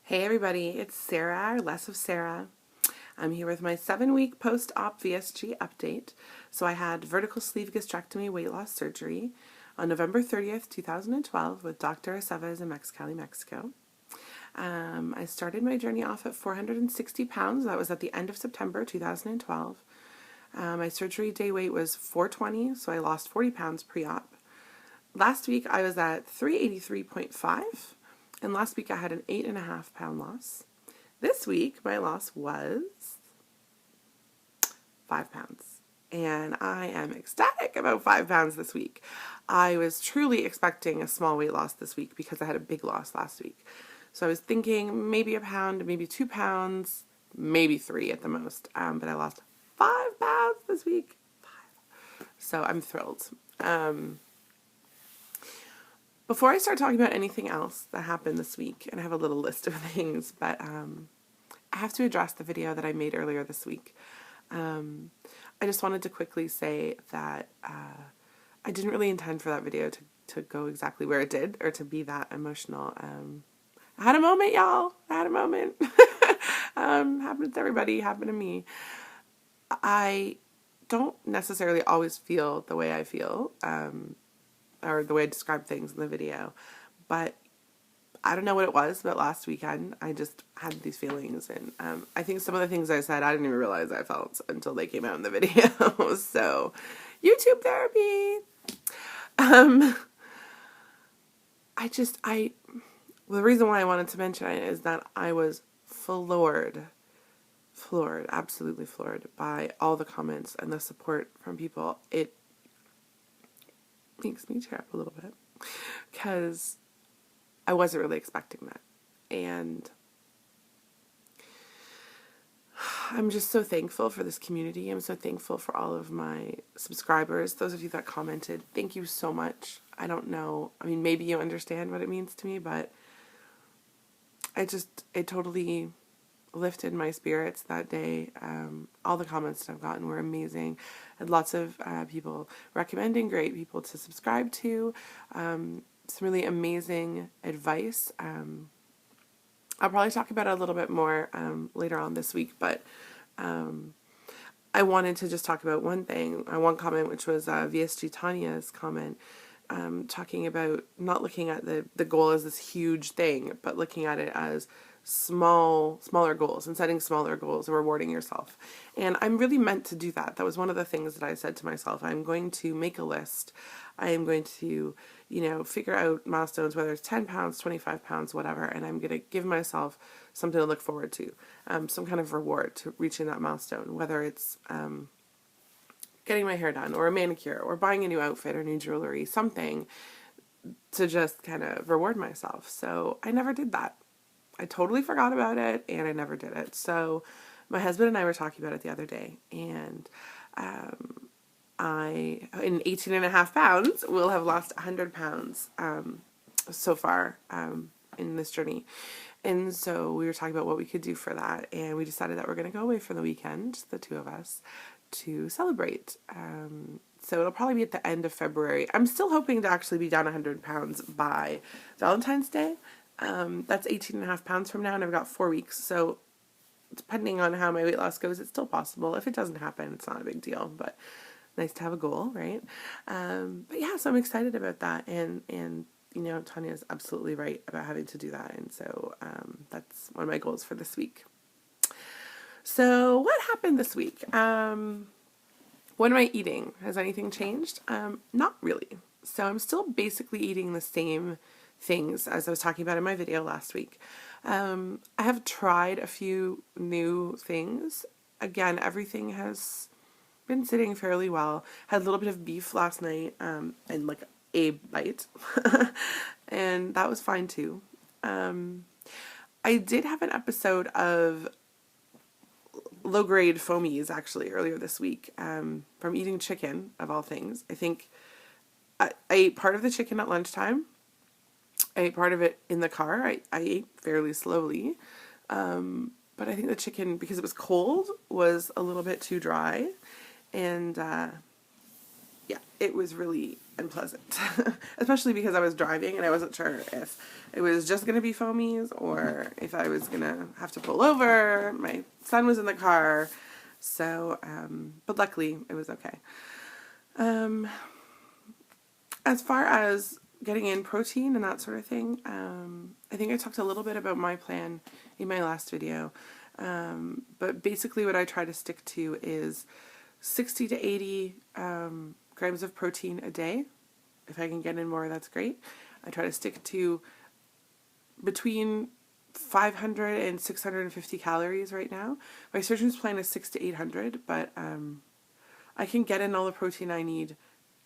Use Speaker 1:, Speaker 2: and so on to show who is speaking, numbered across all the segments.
Speaker 1: Hey everybody, it's Sarah, or Less of Sarah. I'm here with my 7-week post-op VSG update. So I had vertical sleeve gastrectomy weight loss surgery on November 30th, 2012 with Dr. Aceves in Mexicali, Mexico. I started my journey off at 460 pounds. That was at the end of September 2012. My surgery day weight was 420, so I lost 40 pounds pre-op. Last week I was at 383.5. And last week I had an 8.5 pound loss. This week my loss was 5 pounds. And I am ecstatic about 5 pounds this week. I was truly expecting a small weight loss this week because I had a big loss last week. So I was thinking maybe a pound, maybe 2 pounds, maybe 3 at the most. But I lost 5 pounds this week. 5. So I'm thrilled. Before I start talking about anything else that happened this week, and I have a little list of things, but I have to address the video that I made earlier this week. I just wanted to quickly say that I didn't really intend for that video to go exactly where it did, or to be that emotional. I had a moment, y'all. I had a moment. Happened to everybody, happened to me. I don't necessarily always feel the way I feel, or the way I describe things in the video, but I don't know what it was, but last weekend I just had these feelings, and I think some of the things I said I didn't even realize I felt until they came out in the video. So, YouTube therapy. The reason why I wanted to mention it is that I was floored, absolutely floored by all the comments and the support from people. It makes me tear up a little bit because I wasn't really expecting that. And I'm just so thankful for this community. I'm so thankful for all of my subscribers. Those of you that commented, thank you so much. I don't know. I mean, maybe you understand what it means to me, but it totally lifted my spirits that day. All the comments that I've gotten were amazing. And lots of people recommending great people to subscribe to. Some really amazing advice. I'll probably talk about it a little bit more later on this week, but I wanted to just talk about one thing, one comment, which was VSG Tanya's comment, talking about not looking at the goal as this huge thing, but looking at it as smaller goals, and setting smaller goals and rewarding yourself. And I'm really meant to do that. That was one of the things that I said to myself. I'm going to make a list. I am going to, figure out milestones, whether it's 10 pounds, 25 pounds, whatever, and I'm going to give myself something to look forward to, some kind of reward to reaching that milestone, whether it's getting my hair done, or a manicure, or buying a new outfit or new jewelry, something to just kind of reward myself. So I never did that. I totally forgot about it, and I never did it. So my husband and I were talking about it the other day, and in 18.5 pounds, will have lost 100 pounds so far in this journey. And so we were talking about what we could do for that, and we decided that we're going to go away for the weekend, the two of us, to celebrate. So it'll probably be at the end of February. I'm still hoping to actually be down 100 pounds by Valentine's Day. That's 18.5 pounds from now, and I've got 4 weeks. So depending on how my weight loss goes, it's still possible. If it doesn't happen, it's not a big deal, but nice to have a goal, right? But yeah, so I'm excited about that. And Tanya's absolutely right about having to do that. And so, that's one of my goals for this week. So what happened this week? What am I eating? Has anything changed? Not really. So I'm still basically eating the same things as I was talking about in my video last week. I have tried a few new things. Again, everything has been sitting fairly well. Had a little bit of beef last night, and like a bite, and that was fine too. I did have an episode of low-grade foamies actually earlier this week, from eating chicken, of all things. I think I ate part of the chicken at lunchtime. I ate part of it in the car. I ate fairly slowly, but I think the chicken, because it was cold, was a little bit too dry, and yeah, it was really unpleasant, especially because I was driving and I wasn't sure if it was just going to be foamies or if I was going to have to pull over. My son was in the car, so, but luckily it was okay. As far as getting in protein and that sort of thing, I think I talked a little bit about my plan in my last video, but basically what I try to stick to is 60 to 80 grams of protein a day. If I can get in more, that's great. I try to stick to between 500 and 650 calories right now. My surgeon's plan is 600 to 800, but I can get in all the protein I need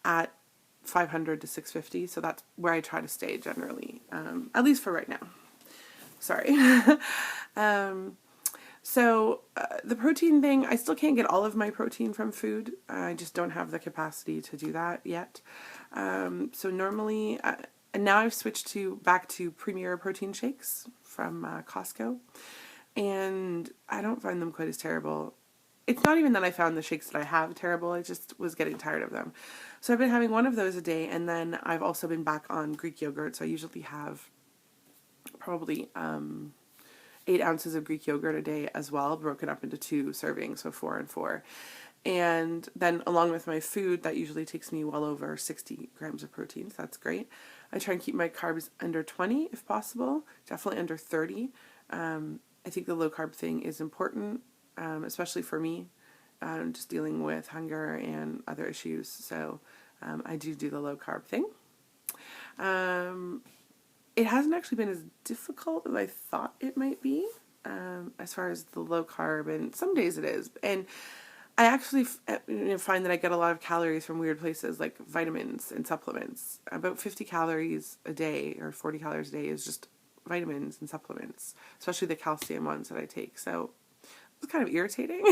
Speaker 1: at 500 to 650, so that's where I try to stay generally, at least for right now. Sorry. So the protein thing, I still can't get all of my protein from food. I just don't have the capacity to do that yet. So normally, and now I've switched back to Premier protein shakes from Costco, and I don't find them quite as terrible. It's not even that I found the shakes that I have terrible, I just was getting tired of them. So I've been having one of those a day, and then I've also been back on Greek yogurt, so I usually have probably 8 ounces of Greek yogurt a day as well, broken up into 2 servings, so 4 and 4. And then along with my food, that usually takes me well over 60 grams of protein, so that's great. I try and keep my carbs under 20 if possible, definitely under 30. I think the low carb thing is important, especially for me, just dealing with hunger and other issues. So I do the low carb thing. It hasn't actually been as difficult as I thought it might be, as far as the low carb, and some days it is. And I actually find that I get a lot of calories from weird places like vitamins and supplements. About 50 calories a day or 40 calories a day is just vitamins and supplements, especially the calcium ones that I take. So it's kind of irritating,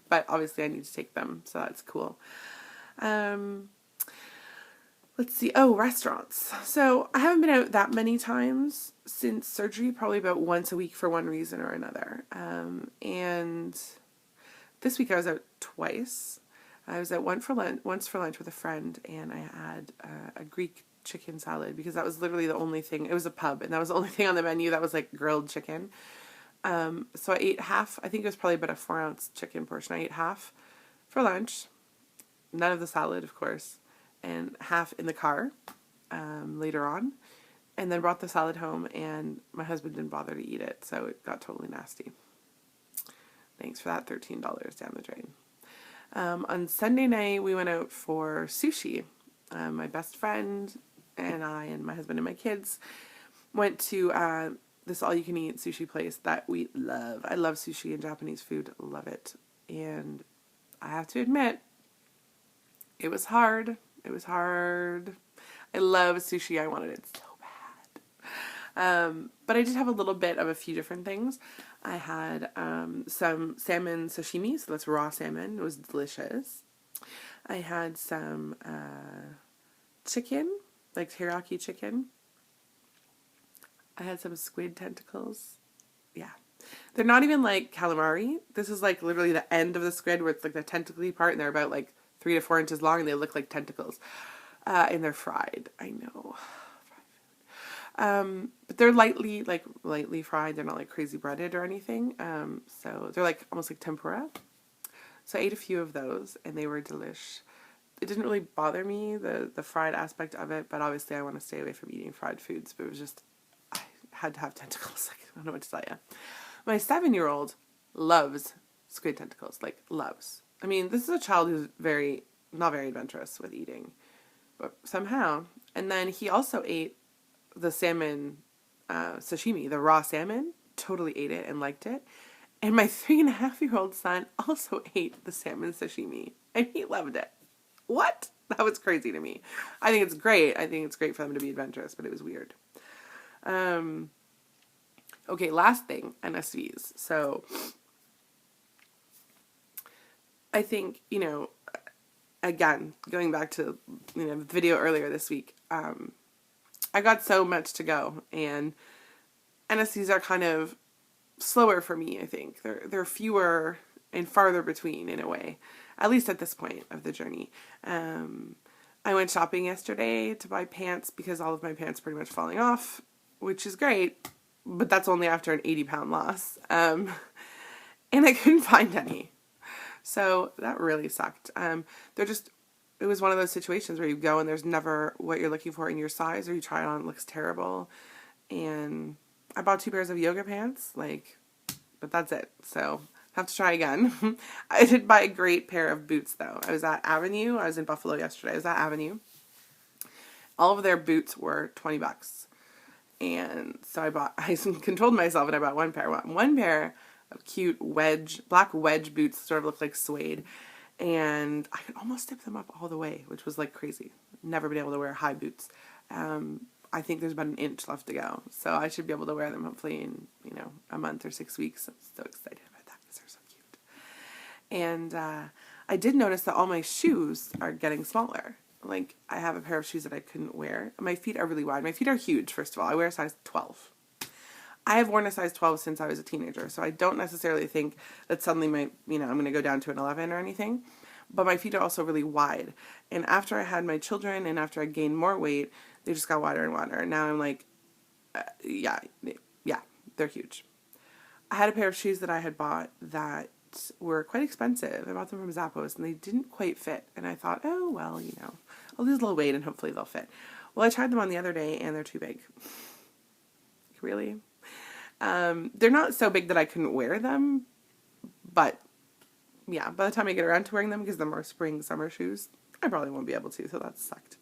Speaker 1: but obviously I need to take them, so that's cool. Let's see. Oh, restaurants. So I haven't been out that many times since surgery, probably about once a week for one reason or another. And this week I was out twice. I was out once for lunch with a friend, and I had a Greek chicken salad because that was literally the only thing. It was a pub, and that was the only thing on the menu that was like grilled chicken. So I ate half. I think it was probably about a 4-ounce chicken portion. I ate half for lunch, none of the salad, of course, and half in the car later on, and then brought the salad home, and my husband didn't bother to eat it, so it got totally nasty. Thanks for that $13 down the drain. On Sunday night, we went out for sushi. My best friend and I and my husband and my kids went to this all-you-can-eat sushi place that we love. I love sushi and Japanese food. Love it. And I have to admit, it was hard. It was hard. I love sushi. I wanted it so bad. But I did have a little bit of a few different things. I had some salmon sashimi, so that's raw salmon. It was delicious. I had some chicken, like teriyaki chicken. I had some squid tentacles. Yeah. They're not even like calamari. This is like literally the end of the squid where it's like the tentacly part, and they're about like 3 to 4 inches long, and they look like tentacles. And they're fried. I know. But they're lightly fried. They're not like crazy breaded or anything. So they're like almost like tempura. So I ate a few of those, and they were delish. It didn't really bother me, the fried aspect of it, but obviously I want to stay away from eating fried foods, but it was just, I had to have tentacles. Like, I don't know what to tell you. My 7-year-old loves squid tentacles, like loves. I mean, this is a child who's not very adventurous with eating, but somehow. And then he also ate the salmon sashimi, the raw salmon, totally ate it and liked it. And my 3.5-year-old son also ate the salmon sashimi, and he loved it. What? That was crazy to me. I think it's great. I think it's great for them to be adventurous, but it was weird. Okay, last thing, MSVs. So I think, again, going back to, the video earlier this week, I got so much to go, and MSVs are kind of slower for me, I think. They're fewer and farther between in a way, at least at this point of the journey. I went shopping yesterday to buy pants because all of my pants are pretty much falling off, which is great, but that's only after an 80-pound loss. And I couldn't find any. So that really sucked. It was one of those situations where you go and there's never what you're looking for in your size, or you try it on, it looks terrible. And I bought 2 pairs of yoga pants, but that's it. So I have to try again. I did buy a great pair of boots though. I was at Avenue. I was in Buffalo yesterday. I was at Avenue. All of their boots were $20. And so I controlled myself and I bought one pair. One pair of cute black wedge boots, sort of look like suede. And I could almost step them up all the way, which was like crazy. Never been able to wear high boots. I think there's about an inch left to go. So I should be able to wear them hopefully in, a month or 6 weeks. I'm so excited about that because they're so cute. And I did notice that all my shoes are getting smaller. Like, I have a pair of shoes that I couldn't wear. My feet are really wide. My feet are huge, first of all. I wear a size 12. I have worn a size 12 since I was a teenager, so I don't necessarily think that suddenly I'm going to go down to an 11 or anything. But my feet are also really wide. And after I had my children and after I gained more weight, they just got wider and wider. And now I'm like, yeah, they're huge. I had a pair of shoes that I had bought that were quite expensive. I bought them from Zappos and they didn't quite fit. And I thought, oh, well, I'll lose a little weight and hopefully they'll fit. Well, I tried them on the other day and they're too big. Really? They're not so big that I couldn't wear them, but yeah, by the time I get around to wearing them, because they're more spring, summer shoes, I probably won't be able to, so that sucked.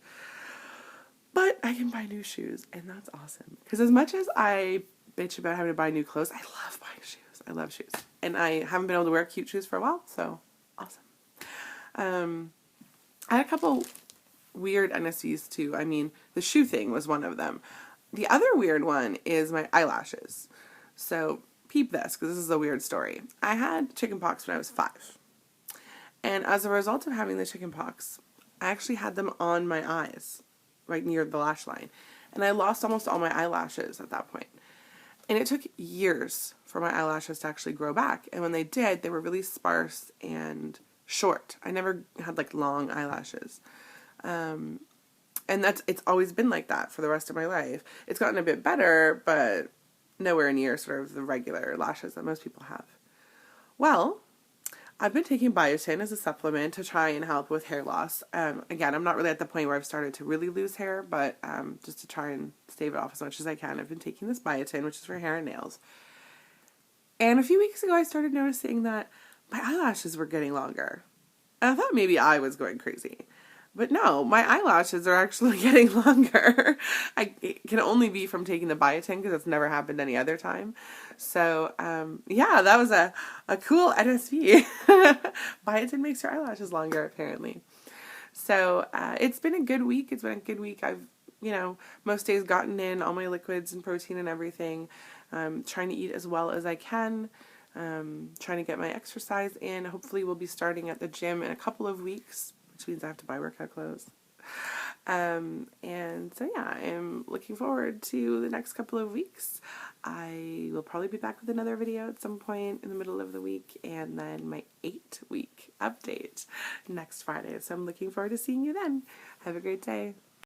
Speaker 1: But I can buy new shoes, and that's awesome. Because as much as I bitch about having to buy new clothes, I love buying shoes. I love shoes. And I haven't been able to wear cute shoes for a while, so awesome. I had a couple weird MSVs too. I mean, the shoe thing was one of them. The other weird one is my eyelashes. So peep this, because this is a weird story. I had chickenpox when I was 5. And as a result of having the chickenpox, I actually had them on my eyes, right near the lash line. And I lost almost all my eyelashes at that point. And it took years for my eyelashes to actually grow back. And when they did, they were really sparse and short. I never had long eyelashes. And it's always been like that for the rest of my life. It's gotten a bit better, but nowhere near sort of the regular lashes that most people have. Well, I've been taking biotin as a supplement to try and help with hair loss. Again, I'm not really at the point where I've started to really lose hair, but just to try and stave it off as much as I can, I've been taking this biotin, which is for hair and nails. And a few weeks ago, I started noticing that my eyelashes were getting longer. And I thought maybe I was going crazy. But no, my eyelashes are actually getting longer. It can only be from taking the biotin because it's never happened any other time. So, yeah, that was a cool MSV. Biotin makes your eyelashes longer, apparently. So, it's been a good week. I've, most days gotten in all my liquids and protein and everything. Trying to eat as well as I can. Trying to get my exercise in. Hopefully we'll be starting at the gym in a couple of weeks, which means I have to buy workout clothes. And so yeah, I'm looking forward to the next couple of weeks. I will probably be back with another video at some point in the middle of the week, and then my 8-week update next Friday. So I'm looking forward to seeing you then. Have a great day.